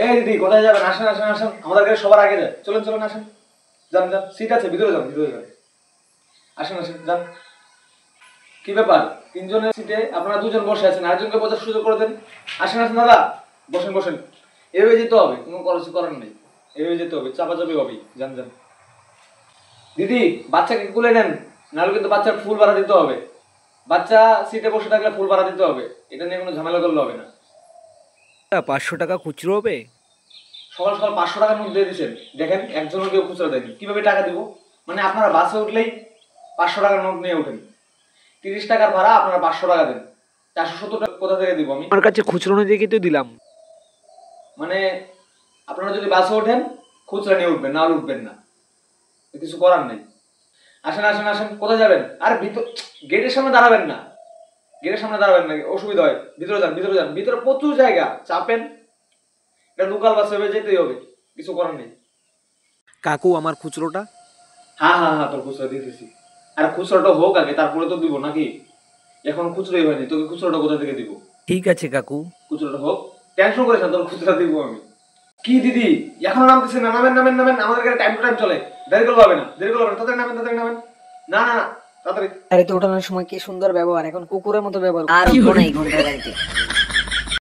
এই দিদি কোথায় যাবেন? আসেন আসেন আসেন, আমাদের গাড়ি সবার আগে যায়। চলেন চলেন আসেন, যান যান, সিট আছে, ভিতরে যান ভিতরে যান। আসেন আসেন যান। কি ব্যাপার, তিনজনের সিটে আপনারা দুজন বসে আছেন, আরেকজনকে বসার সুযোগ করে দেন। আসেন আসেন দাদা, বসেন বসেন। এভাবে যেতে হবে, কোনো কিছু করার নেই, এভাবে যেতে হবে, চাপাচাপি হবেই। যান যান। দিদি বাচ্চাকে কুলে নেন, নাহলে কিন্তু বাচ্চার ফুল ভাড়া দিতে হবে। বাচ্চা সিটে বসে থাকলে ফুল ভাড়া দিতে হবে, এটা নিয়ে কোনো ঝামেলা করলে হবে না। 500 টাকা খুচরো হবে? সকাল সকাল 500 টাকার নোট দিয়ে দিচ্ছেন, দেখেন একজনও কেউ খুচরা দেয়নি, কিভাবে টাকা দিব? মানে আপনারা বাসে উঠলেই 500 টাকার নোট নিয়ে ওঠেন, 30 টাকার ভাড়া আপনারা 500 টাকা দেন, 470 টাকা কোথা থেকে দিব আমি? আমার কাছে খুচরো নেই দেখে তো দিলাম। মানে আপনারা যদি বাসে ওঠেন খুচরা নিয়ে উঠবেন, না উঠবেন না, কিছু করার নেই। আসেন আসেন আসেন, কোথায় যাবেন? আর ভিতর গেটের সামনে দাঁড়াবেন না, গেটের সামনে দাঁড়াবেন না, অসুবিধা হয়। ভিতরে যান ভিতরে যান, ভিতরে প্রচুর জায়গা, চাপেন। এটা লোকাল বাসে হবে, যেতেই হবে, কিছু করার নেই। কাকু আমার খুচরোটা? হ্যাঁ হ্যাঁ হ্যাঁ, তোর খুচরা দিতেছি। আর খুচরাটা হোক আগে, তারপরে তো দিব নাকি? এখন খুচরাই হয়নি, তোকে খুচরাটা কোথা থেকে দিব? ঠিক আছে কাকু। খুচরাটা হোক, টেনশন করিস না, তোর খুচরা দিব আমি। কি দিদি এখনো নামতেছে না? নামেন নামেন নামেন, আমাদের গাড়ি টাইম টু টাইম চলে, দেরি করলে হবে না, দেরি করলে হবে না, তাড়াতাড়ি নামেন তাড়াতাড়ি নামেন। না না না, তাড়াতাড়ি। গাড়িতে ওঠানোর সময় কি সুন্দর ব্যবহার, এখন কুকুরের মতো ব্যবহার। আর উঠবো না এই ঘন্টার গাড়িতে।